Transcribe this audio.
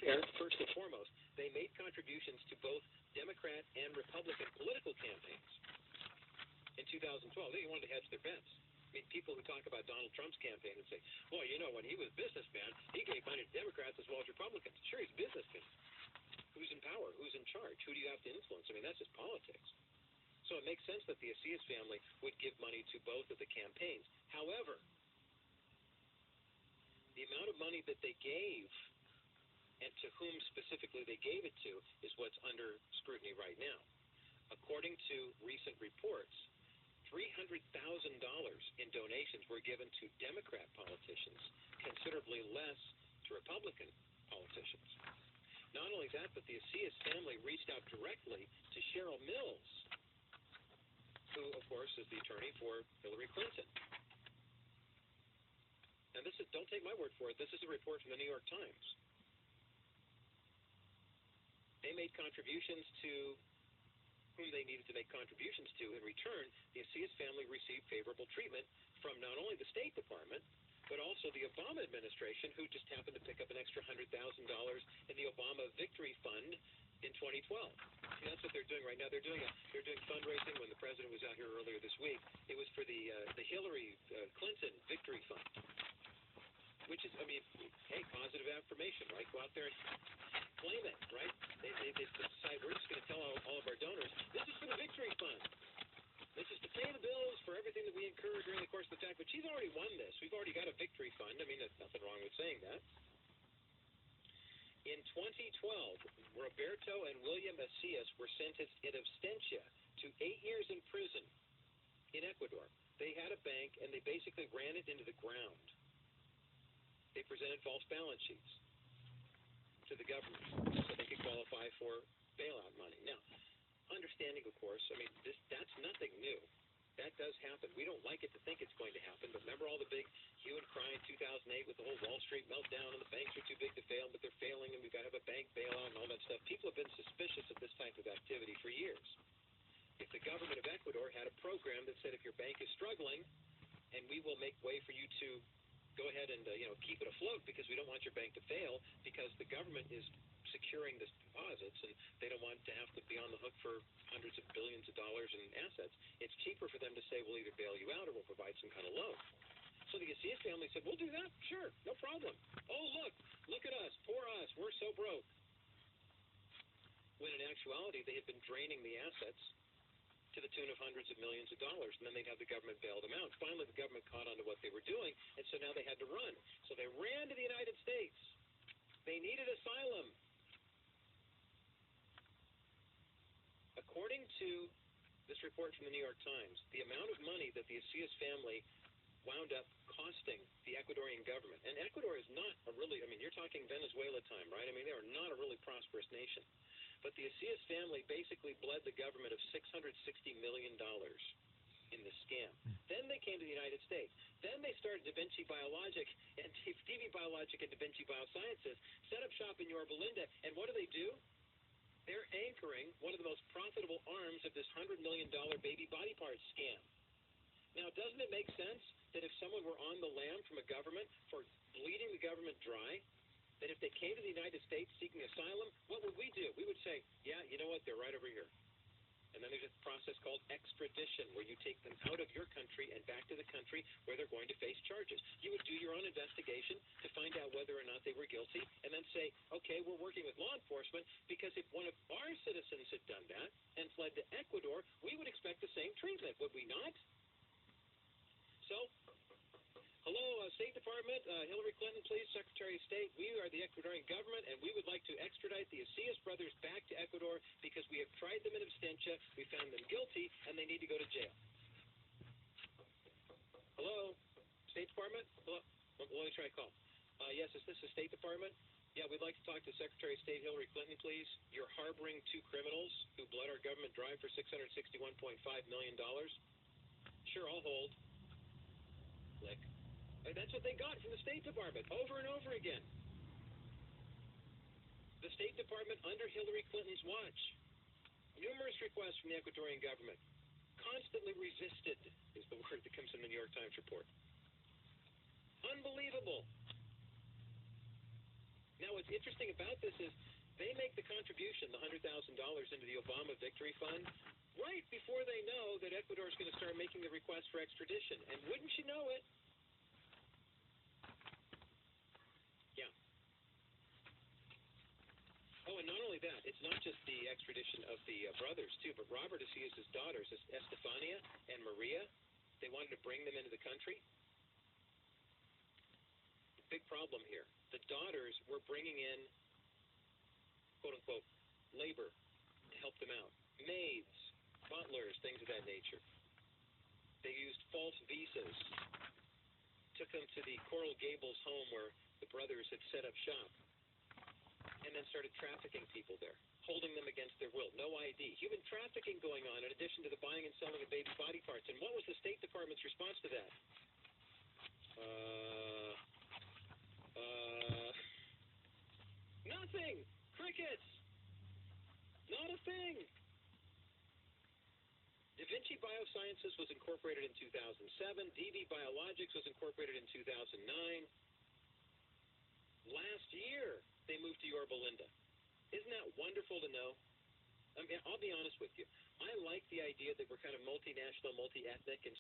family, first and foremost, they made contributions to both Democrat and Republican political campaigns in 2012. They wanted to hedge their bets. I mean, people who talk about Donald Trump's campaign and say, well, you know, when he was businessman, he gave money to Democrats as well as Republicans. Sure, he's a businessman. Who's in power? Who's in charge? Who do you have to influence? I mean, that's just politics. So it makes sense that the Acias family would give money to both of the campaigns. However, the amount of money that they gave and to whom specifically they gave it to is what's under scrutiny right now. According to recent reports, $300,000 in donations were given to Democrat politicians, considerably less to Republican politicians. Not only that, but the Acias family reached out directly to Cheryl Mills, who, of course, is the attorney for Hillary Clinton. And this is, don't take my word for it, this is a report from the New York Times. They made contributions to whom they needed to make contributions to. In return, the Acias family received favorable treatment from not only the State Department, but also the Obama administration, who just happened to pick up an extra $100,000 in the Obama Victory Fund in 2012. See, that's what they're doing right now. They're doing fundraising. When the president was out here earlier this week, it was for the Hillary Clinton Victory Fund, which is, I mean, hey, positive affirmation, right? Go out there and claim it, right? They decide we're just going to tell all of our donors, this is for the Victory Fund. This is to pay the bills for everything that we incurred during the course of the time. But she's already won this. We've already got a victory fund. I mean, there's nothing wrong with saying that. In 2012, Roberto and William Acias were sentenced in absentia to 8 years in prison in Ecuador. They had a bank, and they basically ran it into the ground. They presented false balance sheets to the government so they could qualify for bailout money. Now, understanding, of course, I mean, that's nothing new. That does happen. We don't like it to think it's going to happen, but remember all the big hue and cry in 2008 with the whole Wall Street meltdown and the banks are too big to fail, but they're failing and we've got to have a bank bailout and all that stuff. People have been suspicious of this type of activity for years. If the government of Ecuador had a program that said if your bank is struggling, and we will make way for you to go ahead and keep it afloat because we don't want your bank to fail because the government is securing the deposits and they don't want to have to be on the hook for hundreds of billions of dollars in assets. It's cheaper for them to say we'll either bail you out or we'll provide some kind of loan. So the Acias family said, we'll do that. Sure, no problem. Oh, look at us. Poor us. We're so broke. When in actuality, they had been draining the assets to the tune of hundreds of millions of dollars, and then they'd have the government bail them out. Finally, the government caught on to what they were doing, and so now they had to run. So they ran to the United States. They needed asylum. According to this report from the New York Times, the amount of money that the Acias family wound up costing the Ecuadorian government, and Ecuador is not a really, I mean, you're talking Venezuela time, right? I mean, they are not a really prosperous nation. But the Acias family basically bled the government of $660 million in the scam. Then they came to the United States. Then they started Da Vinci Biologic and TV Biologic and Da Vinci Biosciences, set up shop in Yorba Linda, and what do? They're anchoring one of the most profitable arms of this $100 million baby body parts scam. Now, doesn't it make sense that if someone were on the lam from a government for bleeding the government dry, that if they came to the United States seeking asylum, what would we do? We would say, yeah, you know what, they're right over here. And then there's a process called extradition, where you take them out of your country and back to the country where they're going to face charges. You would do your own investigation to find out whether or not they were guilty, and then say, okay, we're working with law enforcement, because if one of our citizens had done that and fled to Ecuador, we would expect the same treatment, would we not? So, hello, State Department, Hillary Clinton, please, Secretary of State. We are the Ecuadorian government, and we would like to extradite the Acias brothers back to Ecuador because we have tried them in absentia, we found them guilty, and they need to go to jail. Hello, State Department? Hello? Let me try a call. Yes, is this the State Department? Yeah, we'd like to talk to Secretary of State Hillary Clinton, please. You're harboring 2 criminals who bled our government dry for $661.5 million. Sure, I'll hold. Click. That's what they got from the State Department over and over again. The State Department under Hillary Clinton's watch. Numerous requests from the Ecuadorian government. Constantly resisted is the word that comes from the New York Times report. Unbelievable. Now, what's what's interesting about this is they make the contribution, the $100,000 into the Obama Victory Fund, right before they know that Ecuador is going to start making the request for extradition. And wouldn't you know it? Yeah. Oh, and not only that, it's not just the extradition of the brothers, too, but Robert has used his daughters, Estefania and Maria. They wanted to bring them into the country. Big problem here. The daughters were bringing in, quote-unquote, labor to help them out. Maids, butlers, things of that nature. They used false visas, took them to the Coral Gables home where the brothers had set up shop, and then started trafficking people there, holding them against their will. No ID. Human trafficking going on in addition to the buying and selling of baby body parts. And what was the State Department's response to that? Nothing. Crickets. Not a thing. Da Vinci Biosciences was incorporated in 2007. DV Biologics was incorporated in 2009. Last year, they moved to Yorba Linda. Isn't that wonderful to know? I mean, I'll be honest with you. I like the idea that we're kind of multinational, multi-ethnic, and